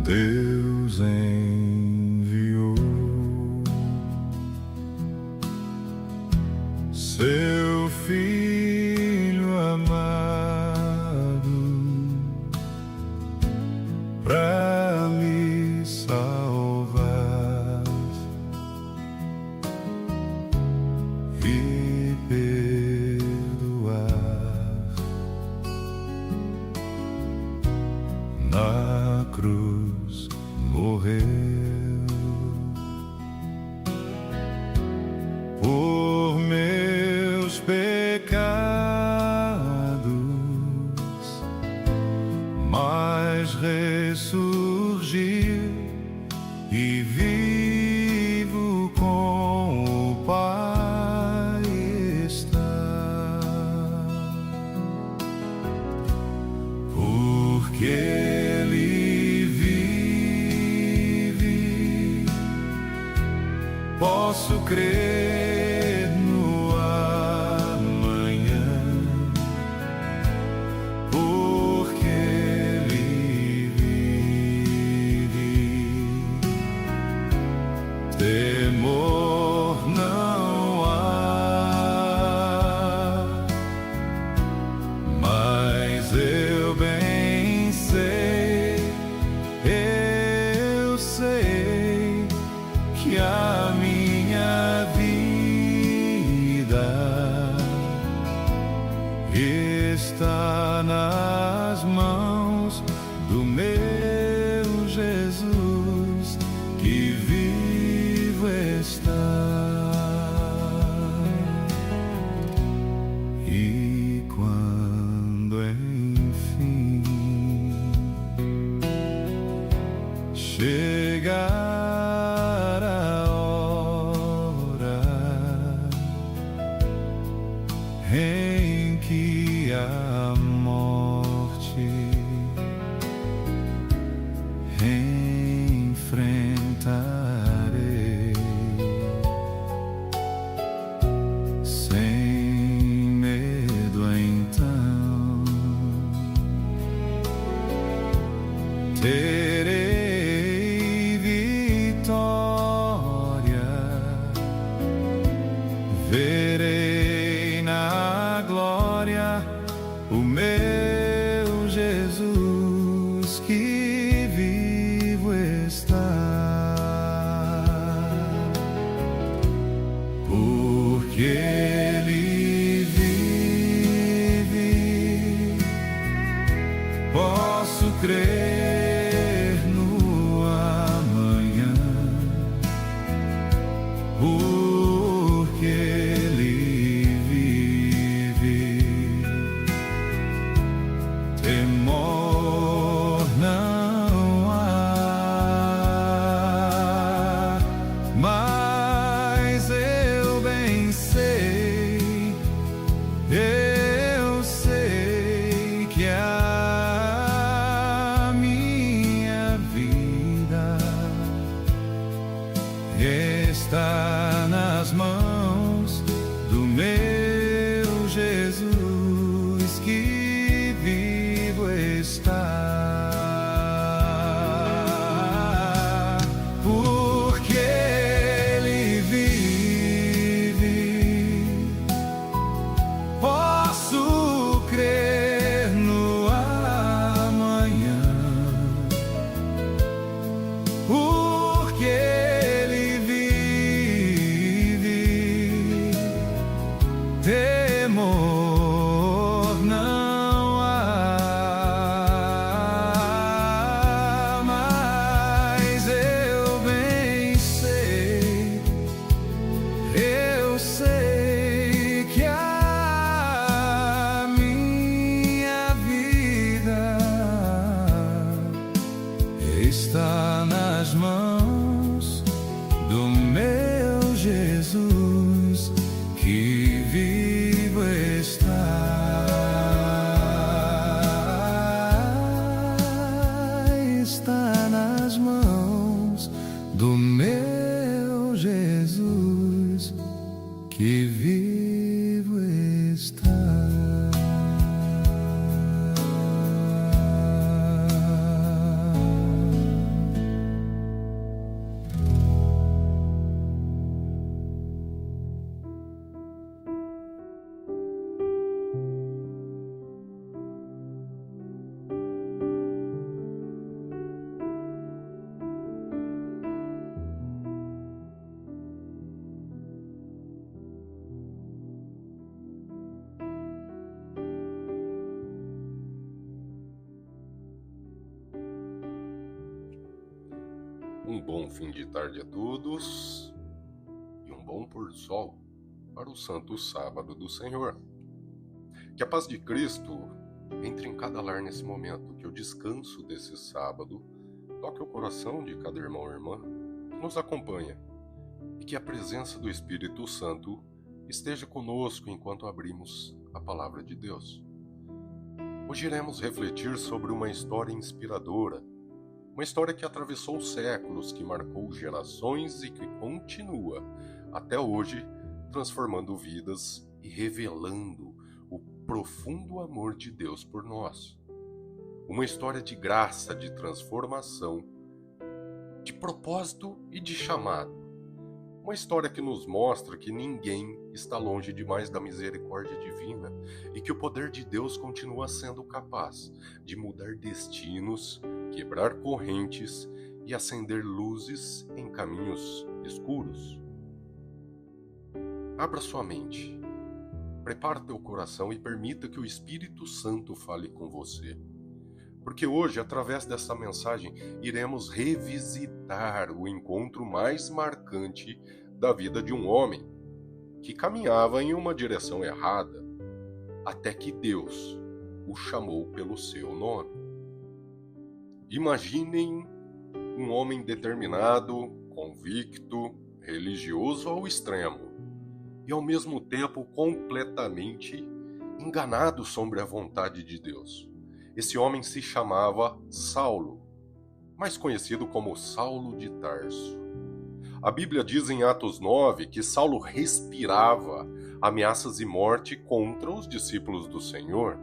Deus enviou seu Filho amado pra me salvar e perdoar. Na cruz morreu por meus pecados, mas ressurgiu e vivo com o Pai está, porque posso crer no amanhã, porque Ele vive. Temor não há, mas eu bem sei, eu sei que a minha vida está nas mãos do meu Jesus, que vivo está. E quando enfim chegar a hora em que a morte enfrentarei, sem medo então terei vitória, verei na glória o meu Jesus, que vivo está, porque Ele vive. Posso crer no amanhã, porque Ele vive. Temor não há, mas eu bem sei, eu sei que a minha vida está nas mãos do meu Jesus, que vivo está, porque Ele vive. Posso crer no amanhã, porque Ele vive. Temor não há, mas eu bem sei, eu sei que a minha vida está nas mãos do meu Jesus, que vivo está, está nas mãos do meu Jesus, que vivo está. Um bom fim de tarde a todos e um bom pôr do sol para o santo sábado do Senhor. Que a paz de Cristo entre em cada lar nesse momento, que o descanso desse sábado toque o coração de cada irmão ou irmã que nos acompanha e que a presença do Espírito Santo esteja conosco enquanto abrimos a palavra de Deus. Hoje iremos refletir sobre uma história inspiradora, uma história que atravessou séculos, que marcou gerações e que continua até hoje transformando vidas e revelando o profundo amor de Deus por nós. Uma história de graça, de transformação, de propósito e de chamado. Uma história que nos mostra que ninguém está longe demais da misericórdia divina e que o poder de Deus continua sendo capaz de mudar destinos, quebrar correntes e acender luzes em caminhos escuros. Abra sua mente, prepare teu coração e permita que o Espírito Santo fale com você. Porque hoje, através dessa mensagem, iremos revisitar o encontro mais marcante da vida de um homem que caminhava em uma direção errada, até que Deus o chamou pelo seu nome. Imaginem um homem determinado, convicto, religioso ao extremo, e ao mesmo tempo completamente enganado sobre a vontade de Deus. Esse homem se chamava Saulo, mais conhecido como Saulo de Tarso. A Bíblia diz em Atos 9 que Saulo respirava ameaças e morte contra os discípulos do Senhor.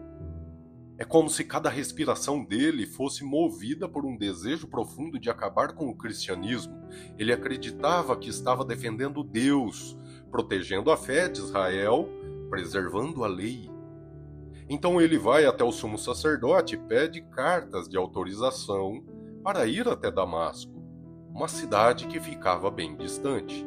É como se cada respiração dele fosse movida por um desejo profundo de acabar com o cristianismo. Ele acreditava que estava defendendo Deus, protegendo a fé de Israel, preservando a lei. Então ele vai até o sumo sacerdote e pede cartas de autorização para ir até Damasco, uma cidade que ficava bem distante,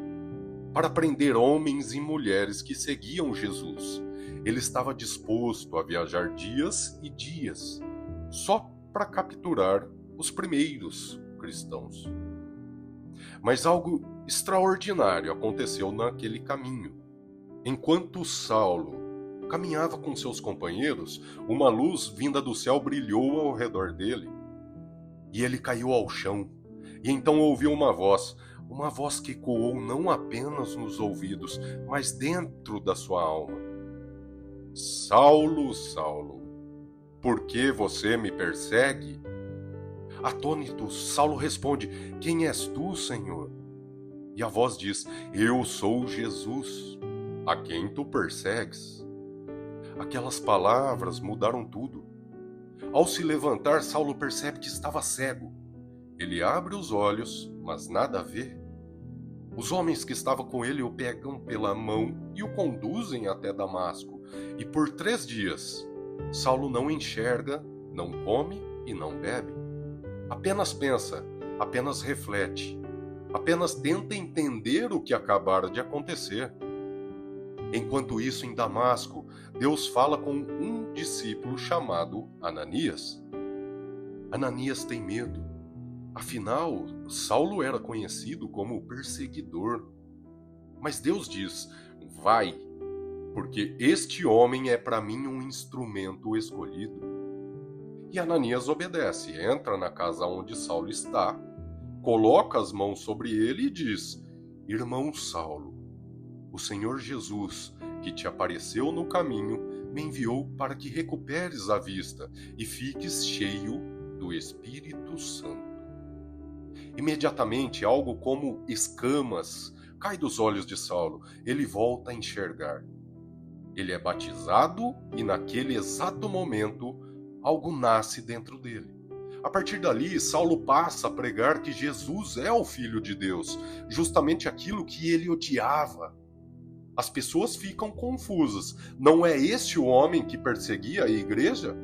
para prender homens e mulheres que seguiam Jesus. Ele estava disposto a viajar dias e dias, só para capturar os primeiros cristãos. Mas algo extraordinário aconteceu naquele caminho. Enquanto Saulo caminhava com seus companheiros, uma luz vinda do céu brilhou ao redor dele, e ele caiu ao chão, e então ouviu uma voz que ecoou não apenas nos ouvidos, mas dentro da sua alma. Saulo, Saulo, por que você me persegue? Atônito, Saulo responde, quem és tu, Senhor? E a voz diz, eu sou Jesus, a quem tu persegues. Aquelas palavras mudaram tudo. Ao se levantar, Saulo percebe que estava cego. Ele abre os olhos, mas nada vê. Os homens que estavam com ele o pegam pela mão e o conduzem até Damasco. E por 3 dias, Saulo não enxerga, não come e não bebe. Apenas pensa, apenas reflete, apenas tenta entender o que acabara de acontecer. Enquanto isso, em Damasco, Deus fala com um discípulo chamado Ananias. Ananias tem medo. Afinal, Saulo era conhecido como o perseguidor. Mas Deus diz, vai, porque este homem é para mim um instrumento escolhido. E Ananias obedece, entra na casa onde Saulo está, coloca as mãos sobre ele e diz, irmão Saulo, o Senhor Jesus, que te apareceu no caminho, me enviou para que recuperes a vista e fiques cheio do Espírito Santo. Imediatamente, algo como escamas cai dos olhos de Saulo. Ele volta a enxergar. Ele é batizado e naquele exato momento, algo nasce dentro dele. A partir dali, Saulo passa a pregar que Jesus é o Filho de Deus, justamente aquilo que ele odiava. As pessoas ficam confusas. Não é esse o homem que perseguia a igreja?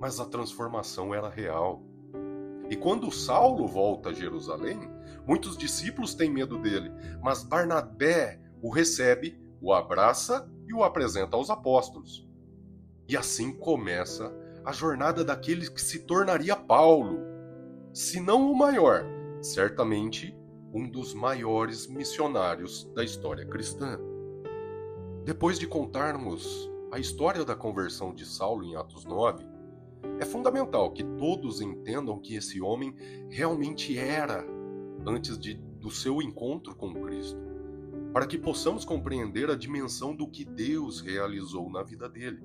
Mas a transformação era real. E quando Saulo volta a Jerusalém, muitos discípulos têm medo dele, mas Barnabé o recebe, o abraça e o apresenta aos apóstolos. E assim começa a jornada daquele que se tornaria Paulo, se não o maior, certamente um dos maiores missionários da história cristã. Depois de contarmos a história da conversão de Saulo em Atos 9, é fundamental que todos entendam que esse homem realmente era antes do seu encontro com Cristo, para que possamos compreender a dimensão do que Deus realizou na vida dele.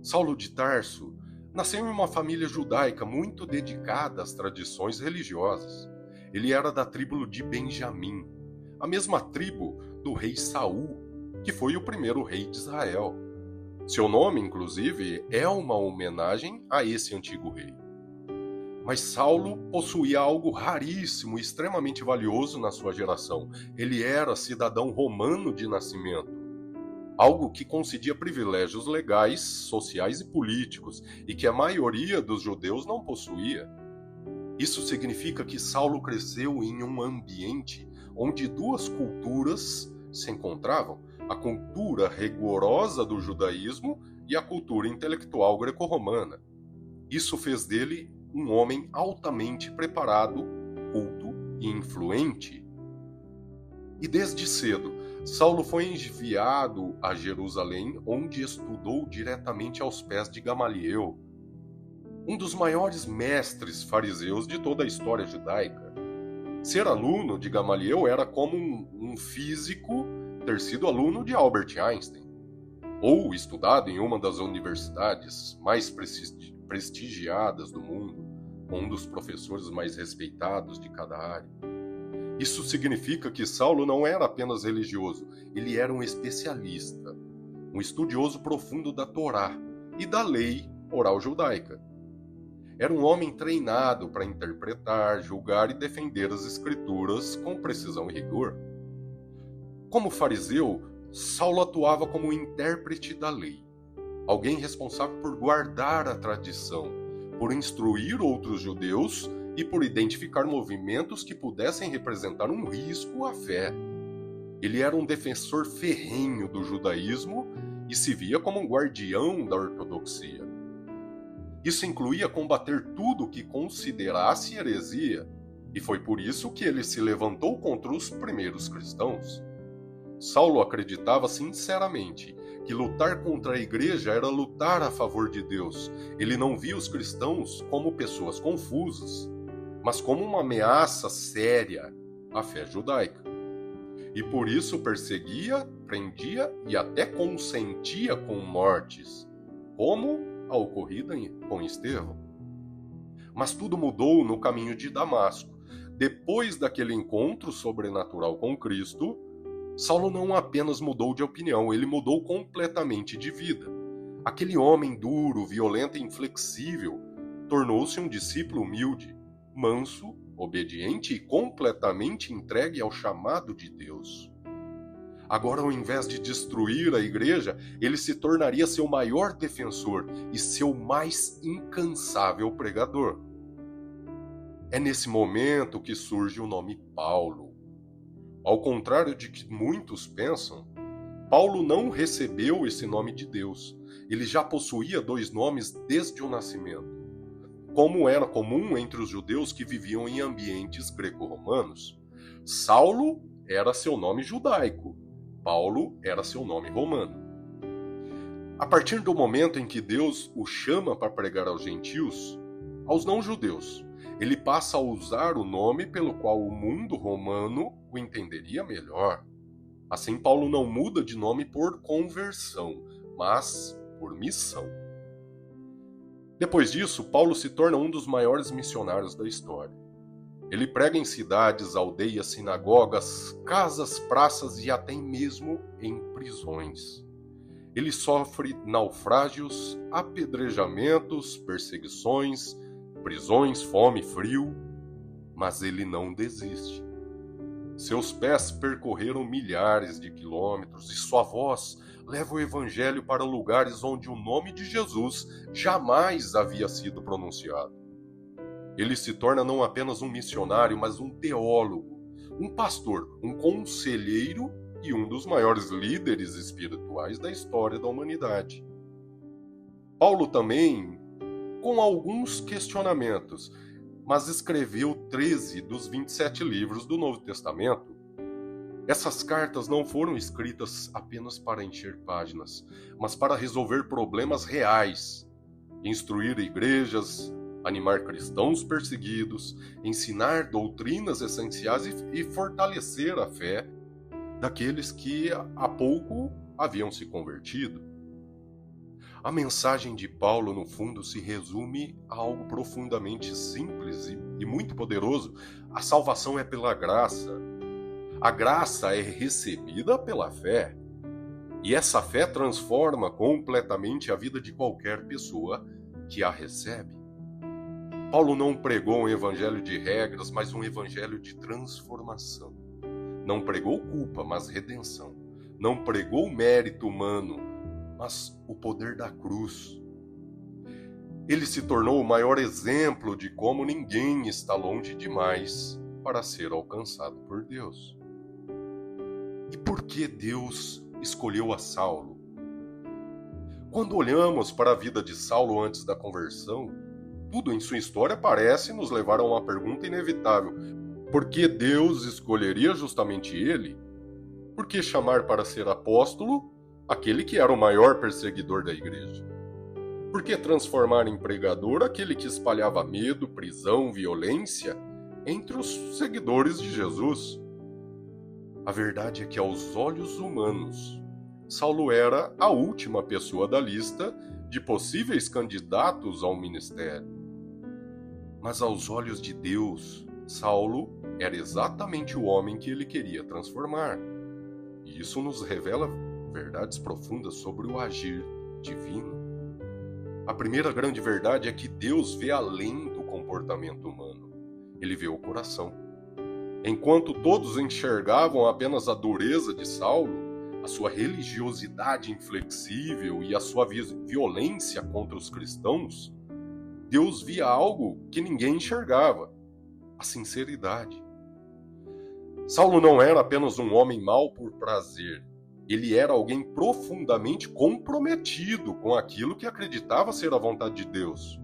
Saulo de Tarso nasceu em uma família judaica muito dedicada às tradições religiosas. Ele era da tribo de Benjamim, a mesma tribo do rei Saul, que foi o primeiro rei de Israel. Seu nome, inclusive, é uma homenagem a esse antigo rei. Mas Saulo possuía algo raríssimo e extremamente valioso na sua geração. Ele era cidadão romano de nascimento, algo que concedia privilégios legais, sociais e políticos, e que a maioria dos judeus não possuía. Isso significa que Saulo cresceu em um ambiente onde duas culturas se encontravam: a cultura rigorosa do judaísmo e a cultura intelectual greco-romana. Isso fez dele um homem altamente preparado, culto e influente. E desde cedo, Saulo foi enviado a Jerusalém, onde estudou diretamente aos pés de Gamaliel, um dos maiores mestres fariseus de toda a história judaica. Ser aluno de Gamaliel era como um físico ter sido aluno de Albert Einstein, ou estudado em uma das universidades mais prestigiadas do mundo, com um dos professores mais respeitados de cada área. Isso significa que Saulo não era apenas religioso, ele era um especialista, um estudioso profundo da Torá e da lei oral judaica. Era um homem treinado para interpretar, julgar e defender as escrituras com precisão e rigor. Como fariseu, Saulo atuava como intérprete da lei, alguém responsável por guardar a tradição, por instruir outros judeus e por identificar movimentos que pudessem representar um risco à fé. Ele era um defensor ferrenho do judaísmo e se via como um guardião da ortodoxia. Isso incluía combater tudo o que considerasse heresia, e foi por isso que ele se levantou contra os primeiros cristãos. Saulo acreditava sinceramente que lutar contra a igreja era lutar a favor de Deus. Ele não via os cristãos como pessoas confusas, mas como uma ameaça séria à fé judaica. E por isso perseguia, prendia e até consentia com mortes, como a ocorrida com Estevão. Mas tudo mudou no caminho de Damasco. Depois daquele encontro sobrenatural com Cristo, Saulo não apenas mudou de opinião, ele mudou completamente de vida. Aquele homem duro, violento e inflexível tornou-se um discípulo humilde, manso, obediente e completamente entregue ao chamado de Deus. Agora, ao invés de destruir a igreja, ele se tornaria seu maior defensor e seu mais incansável pregador. É nesse momento que surge o nome Paulo. Ao contrário de que muitos pensam, Paulo não recebeu esse nome de Deus. Ele já possuía 2 nomes desde o nascimento, como era comum entre os judeus que viviam em ambientes greco-romanos. Saulo era seu nome judaico, Paulo era seu nome romano. A partir do momento em que Deus o chama para pregar aos gentios, aos não-judeus, ele passa a usar o nome pelo qual o mundo romano o entenderia melhor. Assim, Paulo não muda de nome por conversão, mas por missão. Depois disso, Paulo se torna um dos maiores missionários da história. Ele prega em cidades, aldeias, sinagogas, casas, praças e até mesmo em prisões. Ele sofre naufrágios, apedrejamentos, perseguições, prisões, fome, frio, mas ele não desiste. Seus pés percorreram milhares de quilômetros e sua voz leva o evangelho para lugares onde o nome de Jesus jamais havia sido pronunciado. Ele se torna não apenas um missionário, mas um teólogo, um pastor, um conselheiro e um dos maiores líderes espirituais da história da humanidade. Paulo também, com alguns questionamentos, mas escreveu 13 dos 27 livros do Novo Testamento. Essas cartas não foram escritas apenas para encher páginas, mas para resolver problemas reais, instruir igrejas, animar cristãos perseguidos, ensinar doutrinas essenciais e fortalecer a fé daqueles que há pouco haviam se convertido. A mensagem de Paulo, no fundo, se resume a algo profundamente simples e muito poderoso. A salvação é pela graça. A graça é recebida pela fé. E essa fé transforma completamente a vida de qualquer pessoa que a recebe. Paulo não pregou um evangelho de regras, mas um evangelho de transformação. Não pregou culpa, mas redenção. Não pregou mérito humano, mas o poder da cruz. Ele se tornou o maior exemplo de como ninguém está longe demais para ser alcançado por Deus. E por que Deus escolheu a Saulo? Quando olhamos para a vida de Saulo antes da conversão, tudo em sua história parece nos levar a uma pergunta inevitável. Por que Deus escolheria justamente ele? Por que chamar para ser apóstolo aquele que era o maior perseguidor da igreja? Por que transformar em pregador aquele que espalhava medo, prisão, violência entre os seguidores de Jesus? A verdade é que, aos olhos humanos, Saulo era a última pessoa da lista de possíveis candidatos ao ministério. Mas aos olhos de Deus, Saulo era exatamente o homem que ele queria transformar. E isso nos revela verdades profundas sobre o agir divino. A primeira grande verdade é que Deus vê além do comportamento humano. Ele vê o coração. Enquanto todos enxergavam apenas a dureza de Saulo, a sua religiosidade inflexível e a sua violência contra os cristãos, Deus via algo que ninguém enxergava: a sinceridade. Saulo não era apenas um homem mau por prazer. Ele era alguém profundamente comprometido com aquilo que acreditava ser a vontade de Deus.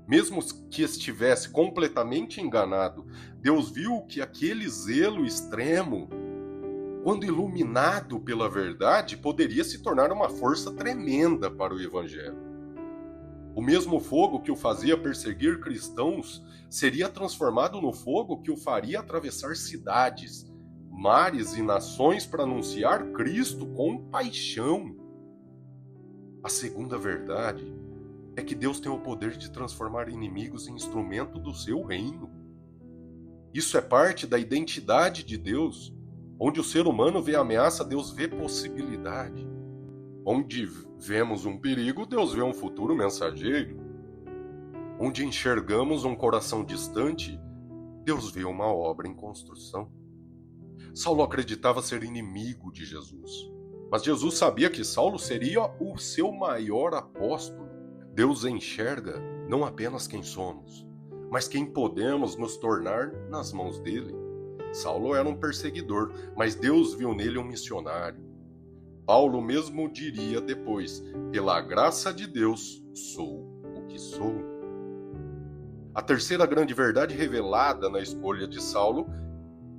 Mesmo que estivesse completamente enganado, Deus viu que aquele zelo extremo, quando iluminado pela verdade, poderia se tornar uma força tremenda para o Evangelho. O mesmo fogo que o fazia perseguir cristãos seria transformado no fogo que o faria atravessar cidades, mares e nações para anunciar Cristo com paixão. A segunda verdade é que Deus tem o poder de transformar inimigos em instrumento do seu reino. Isso é parte da identidade de Deus. Onde o ser humano vê ameaça, Deus vê possibilidade. Onde vemos um perigo, Deus vê um futuro mensageiro. Onde enxergamos um coração distante, Deus vê uma obra em construção. Saulo acreditava ser inimigo de Jesus, mas Jesus sabia que Saulo seria o seu maior apóstolo. Deus enxerga não apenas quem somos, mas quem podemos nos tornar nas mãos dele. Saulo era um perseguidor, mas Deus viu nele um missionário. Paulo mesmo diria depois: pela graça de Deus sou o que sou. A terceira grande verdade revelada na escolha de Saulo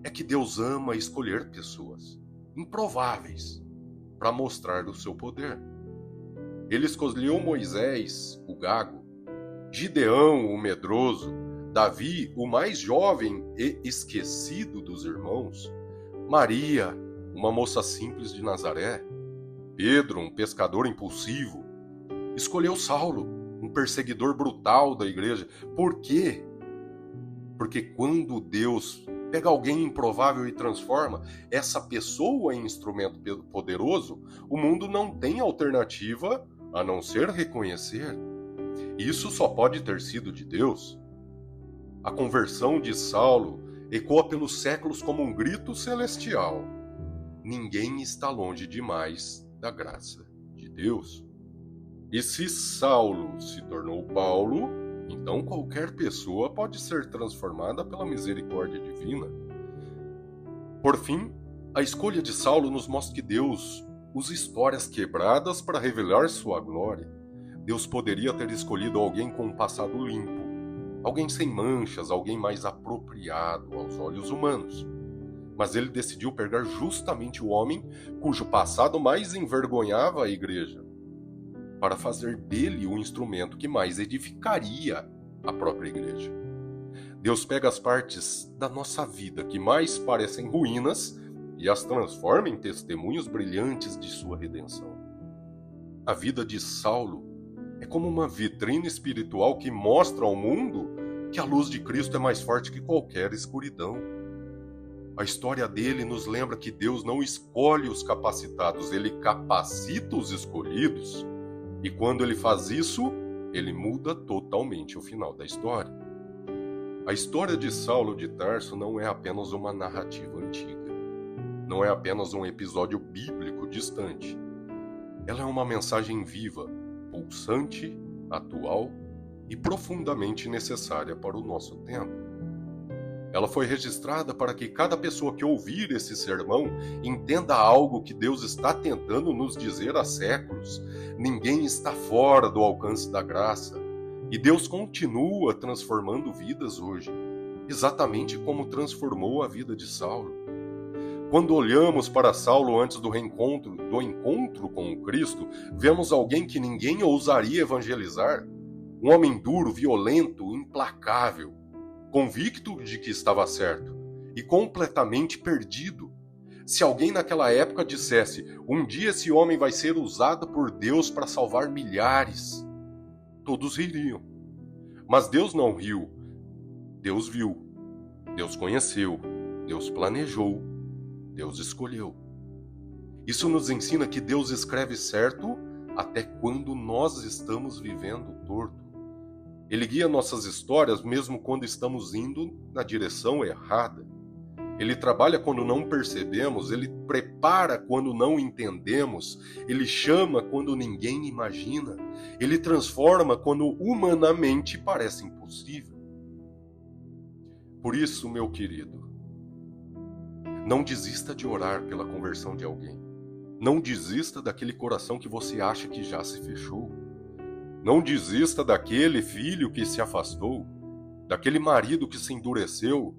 é que Deus ama escolher pessoas improváveis para mostrar o seu poder. Ele escolheu Moisés, o gago, Gideão, o medroso, Davi, o mais jovem e esquecido dos irmãos, Maria, uma moça simples de Nazaré, Pedro, um pescador impulsivo. Escolheu Saulo, um perseguidor brutal da igreja. Por quê? Porque quando Deus pega alguém improvável e transforma essa pessoa em instrumento poderoso, o mundo não tem alternativa a não ser reconhecer. Isso só pode ter sido de Deus. A conversão de Saulo ecoa pelos séculos como um grito celestial. Ninguém está longe demais da graça de Deus. E se Saulo se tornou Paulo, então qualquer pessoa pode ser transformada pela misericórdia divina. Por fim, a escolha de Saulo nos mostra que Deus usa histórias quebradas para revelar sua glória. Deus poderia ter escolhido alguém com um passado limpo, alguém sem manchas, alguém mais apropriado aos olhos humanos. Mas ele decidiu pegar justamente o homem cujo passado mais envergonhava a igreja, para fazer dele o instrumento que mais edificaria a própria igreja. Deus pega as partes da nossa vida que mais parecem ruínas e as transforma em testemunhos brilhantes de sua redenção. A vida de Saulo é como uma vitrine espiritual que mostra ao mundo que a luz de Cristo é mais forte que qualquer escuridão. A história dele nos lembra que Deus não escolhe os capacitados, ele capacita os escolhidos. E quando ele faz isso, ele muda totalmente o final da história. A história de Saulo de Tarso não é apenas uma narrativa antiga. Não é apenas um episódio bíblico distante. Ela é uma mensagem viva, pulsante, atual e profundamente necessária para o nosso tempo. Ela foi registrada para que cada pessoa que ouvir esse sermão entenda algo que Deus está tentando nos dizer há séculos. Ninguém está fora do alcance da graça. E Deus continua transformando vidas hoje, exatamente como transformou a vida de Saulo. Quando olhamos para Saulo antes do encontro com o Cristo, vemos alguém que ninguém ousaria evangelizar. Um homem duro, violento, implacável, convicto de que estava certo e completamente perdido. Se alguém naquela época dissesse, um dia esse homem vai ser usado por Deus para salvar milhares, todos ririam. Mas Deus não riu. Deus viu. Deus conheceu. Deus planejou. Deus escolheu. Isso nos ensina que Deus escreve certo até quando nós estamos vivendo torto. Ele guia nossas histórias mesmo quando estamos indo na direção errada. Ele trabalha quando não percebemos, ele prepara quando não entendemos, ele chama quando ninguém imagina, ele transforma quando humanamente parece impossível. Por isso, meu querido, não desista de orar pela conversão de alguém. Não desista daquele coração que você acha que já se fechou. Não desista daquele filho que se afastou, daquele marido que se endureceu,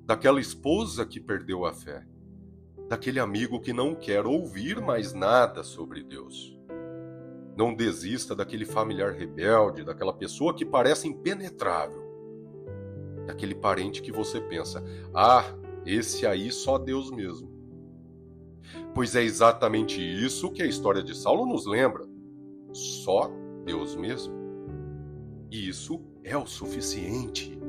daquela esposa que perdeu a fé, daquele amigo que não quer ouvir mais nada sobre Deus. Não desista daquele familiar rebelde, daquela pessoa que parece impenetrável, daquele parente que você pensa, esse aí só Deus mesmo. Pois é exatamente isso que a história de Saulo nos lembra. Só Deus mesmo. E isso é o suficiente.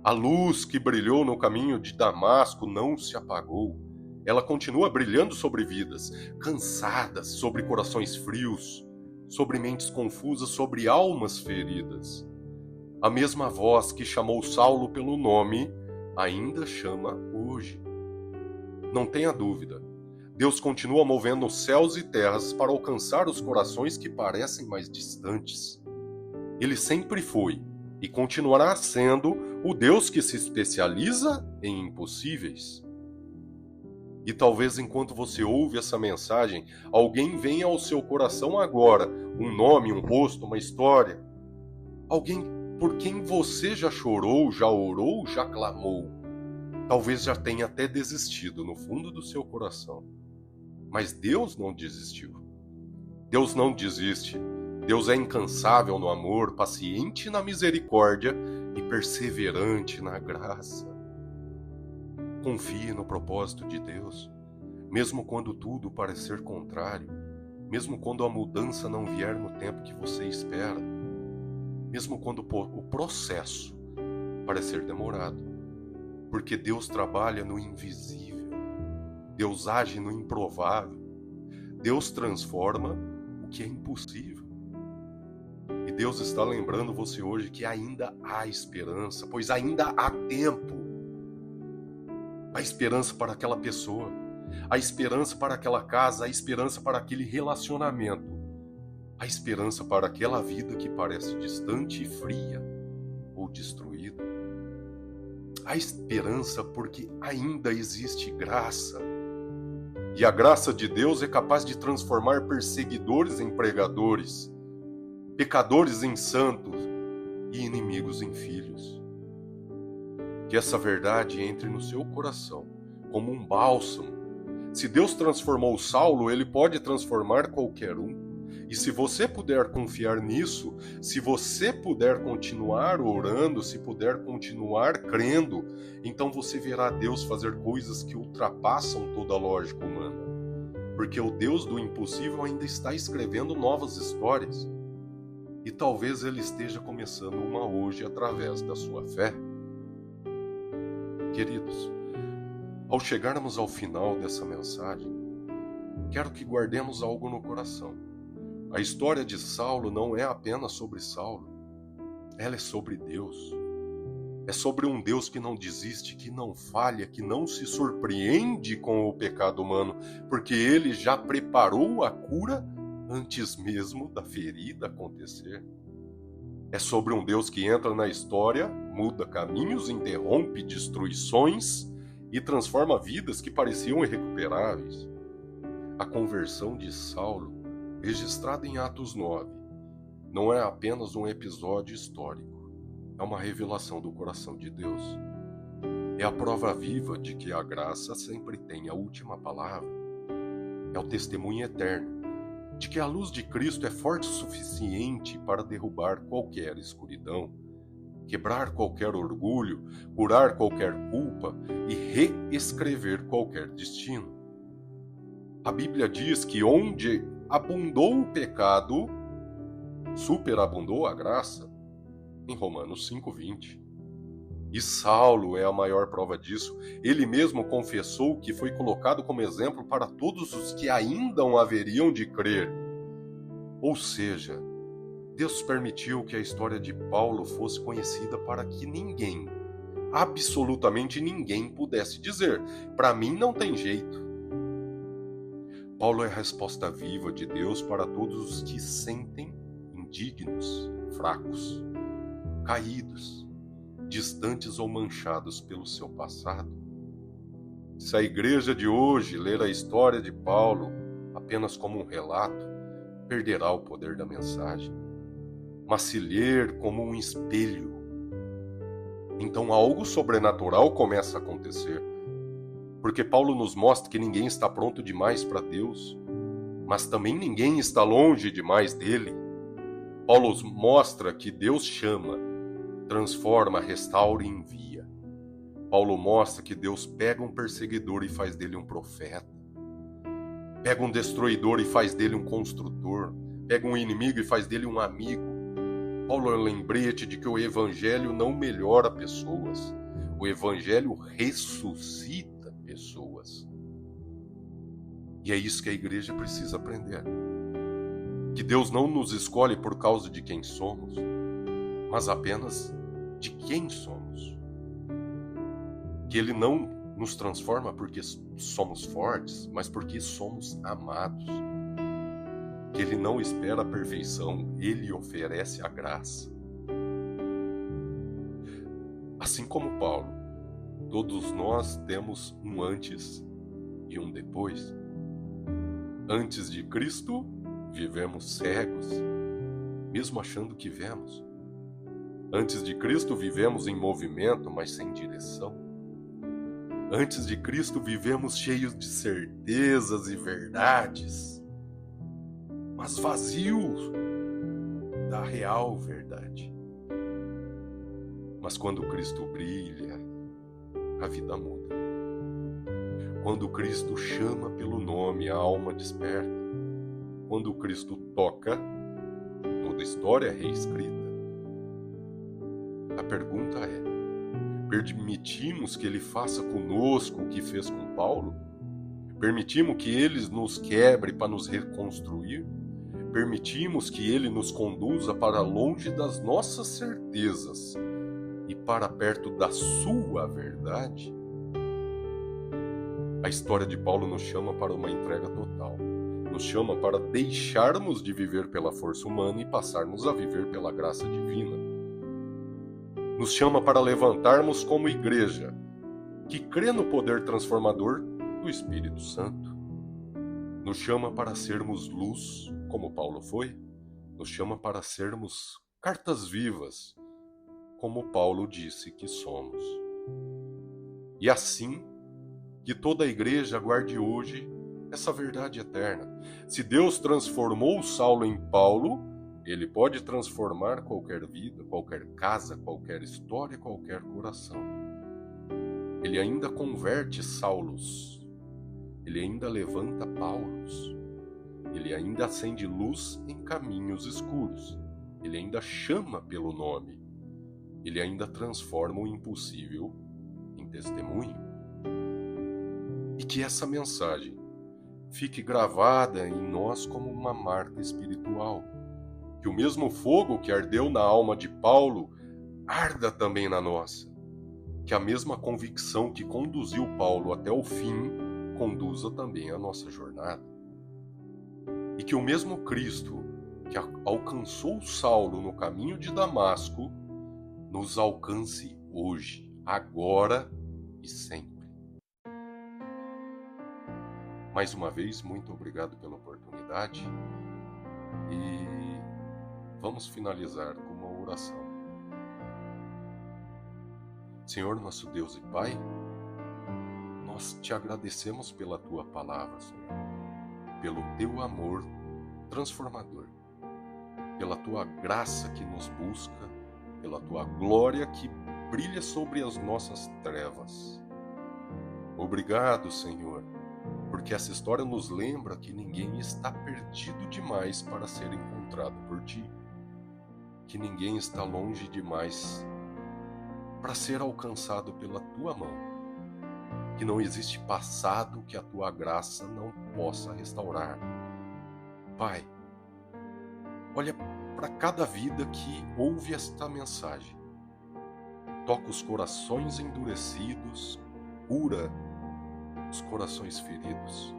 A luz que brilhou no caminho de Damasco não se apagou. Ela continua brilhando sobre vidas, cansadas, sobre corações frios, sobre mentes confusas, sobre almas feridas. A mesma voz que chamou Saulo pelo nome ainda chama hoje. Não tenha dúvida, Deus continua movendo céus e terras para alcançar os corações que parecem mais distantes. Ele sempre foi e continuará sendo o Deus que se especializa em impossíveis. E talvez enquanto você ouve essa mensagem, alguém venha ao seu coração agora, um nome, um rosto, uma história. Alguém por quem você já chorou, já orou, já clamou. Talvez já tenha até desistido no fundo do seu coração. Mas Deus não desistiu. Deus não desiste. Deus é incansável no amor, paciente na misericórdia e perseverante na graça. Confie no propósito de Deus, mesmo quando tudo parecer contrário, mesmo quando a mudança não vier no tempo que você espera, mesmo quando o processo parecer demorado, porque Deus trabalha no invisível, Deus age no improvável, Deus transforma o que é impossível. E Deus está lembrando você hoje que ainda há esperança, pois ainda há tempo. A esperança para aquela pessoa, a esperança para aquela casa, a esperança para aquele relacionamento, a esperança para aquela vida que parece distante e fria ou destruída. A esperança porque ainda existe graça. E a graça de Deus é capaz de transformar perseguidores em pregadores, pecadores em santos e inimigos em filhos. Que essa verdade entre no seu coração como um bálsamo. Se Deus transformou Saulo, Ele pode transformar qualquer um. E se você puder confiar nisso, se você puder continuar orando, se puder continuar crendo, então você verá Deus fazer coisas que ultrapassam toda a lógica humana. Porque o Deus do impossível ainda está escrevendo novas histórias. E talvez Ele esteja começando uma hoje através da sua fé. Queridos, ao chegarmos ao final dessa mensagem, quero que guardemos algo no coração. A história de Saulo não é apenas sobre Saulo, ela é sobre Deus. É sobre um Deus que não desiste, que não falha, que não se surpreende com o pecado humano, porque Ele já preparou a cura antes mesmo da ferida acontecer. É sobre um Deus que entra na história, muda caminhos, interrompe destruições e transforma vidas que pareciam irrecuperáveis. A conversão de Saulo, registrada em Atos 9, não é apenas um episódio histórico, é uma revelação do coração de Deus. É a prova viva de que a graça sempre tem a última palavra. É o testemunho eterno de que a luz de Cristo é forte o suficiente para derrubar qualquer escuridão, quebrar qualquer orgulho, curar qualquer culpa e reescrever qualquer destino. A Bíblia diz que onde abundou o pecado, superabundou a graça, em Romanos 5:20. E Saulo é a maior prova disso. Ele mesmo confessou que foi colocado como exemplo para todos os que ainda haveriam de crer. Ou seja, Deus permitiu que a história de Paulo fosse conhecida para que ninguém, absolutamente ninguém, pudesse dizer: para mim não tem jeito. Paulo é a resposta viva de Deus para todos os que se sentem indignos, fracos, caídos, distantes ou manchados pelo seu passado. Se a igreja de hoje ler a história de Paulo apenas como um relato, perderá o poder da mensagem. Mas se ler como um espelho, então algo sobrenatural começa a acontecer. Porque Paulo nos mostra que ninguém está pronto demais para Deus, mas também ninguém está longe demais dele. Paulo mostra que Deus chama, transforma, restaura e envia. Paulo mostra que Deus pega um perseguidor e faz dele um profeta. Pega um destruidor e faz dele um construtor. Pega um inimigo e faz dele um amigo. Paulo é um lembrete de que o Evangelho não melhora pessoas. O Evangelho ressuscita pessoas. E é isso que a igreja precisa aprender. Que Deus não nos escolhe por causa de quem somos, mas apenas de quem somos. Que Ele não nos transforma porque somos fortes, mas porque somos amados. Que Ele não espera a perfeição, Ele oferece a graça. Assim como Paulo, todos nós temos um antes e um depois. Antes de Cristo, vivemos cegos, mesmo achando que vemos. Antes de Cristo, vivemos em movimento, mas sem direção. Antes de Cristo, vivemos cheios de certezas e verdades, mas vazios da real verdade. Mas quando Cristo brilha, a vida muda. Quando Cristo chama pelo nome, a alma desperta. Quando Cristo toca, toda a história é reescrita. A pergunta é: permitimos que Ele faça conosco o que fez com Paulo? Permitimos que Ele nos quebre para nos reconstruir? Permitimos que Ele nos conduza para longe das nossas certezas e para perto da sua verdade? A história de Paulo nos chama para uma entrega total. Nos chama para deixarmos de viver pela força humana e passarmos a viver pela graça divina. Nos chama para levantarmos como igreja, que crê no poder transformador do Espírito Santo. Nos chama para sermos luz, como Paulo foi. Nos chama para sermos cartas vivas como Paulo disse que somos. E assim, que toda a igreja guarde hoje essa verdade eterna. Se Deus transformou Saulo em Paulo, Ele pode transformar qualquer vida, qualquer casa, qualquer história, qualquer coração. Ele ainda converte Saulos. Ele ainda levanta Paulos. Ele ainda acende luz em caminhos escuros. Ele ainda chama pelo nome. Ele ainda transforma o impossível em testemunho. E que essa mensagem fique gravada em nós como uma marca espiritual. Que o mesmo fogo que ardeu na alma de Paulo arda também na nossa. Que a mesma convicção que conduziu Paulo até o fim conduza também a nossa jornada. E que o mesmo Cristo que alcançou Saulo no caminho de Damasco nos alcance hoje, agora e sempre. Mais uma vez, muito obrigado pela oportunidade e vamos finalizar com uma oração. Senhor, nosso Deus e Pai, nós te agradecemos pela Tua palavra, Senhor, pelo Teu amor transformador, pela Tua graça que nos busca, pela Tua glória que brilha sobre as nossas trevas. Obrigado, Senhor, porque essa história nos lembra que ninguém está perdido demais para ser encontrado por Ti, que ninguém está longe demais para ser alcançado pela Tua mão, que não existe passado que a Tua graça não possa restaurar. Pai, olha para cada vida que ouve esta mensagem, toca os corações endurecidos, cura os corações feridos,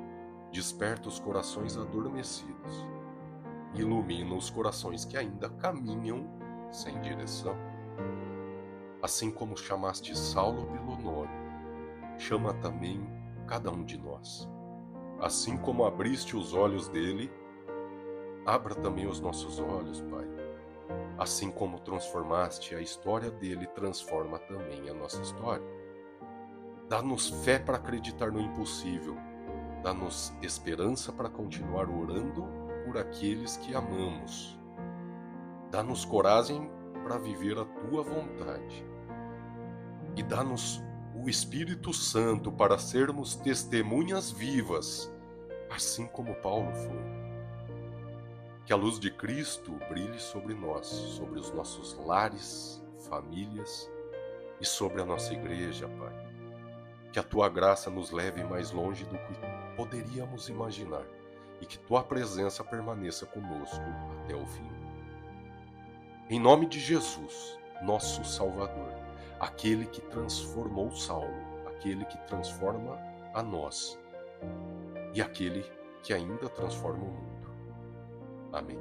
desperta os corações adormecidos, ilumina os corações que ainda caminham sem direção. Assim como chamaste Saulo pelo nome, chama também cada um de nós. Assim como abriste os olhos dele, abra também os nossos olhos, Pai. Assim como transformaste a história dele, transforma também a nossa história. Dá-nos fé para acreditar no impossível. Dá-nos esperança para continuar orando por aqueles que amamos. Dá-nos coragem para viver a Tua vontade. E dá-nos o Espírito Santo para sermos testemunhas vivas, assim como Paulo foi. Que a luz de Cristo brilhe sobre nós, sobre os nossos lares, famílias e sobre a nossa igreja, Pai. Que a Tua graça nos leve mais longe do que poderíamos imaginar e que Tua presença permaneça conosco até o fim. Em nome de Jesus, nosso Salvador, aquele que transformou Saulo, aquele que transforma a nós e aquele que ainda transforma o mundo. Amém.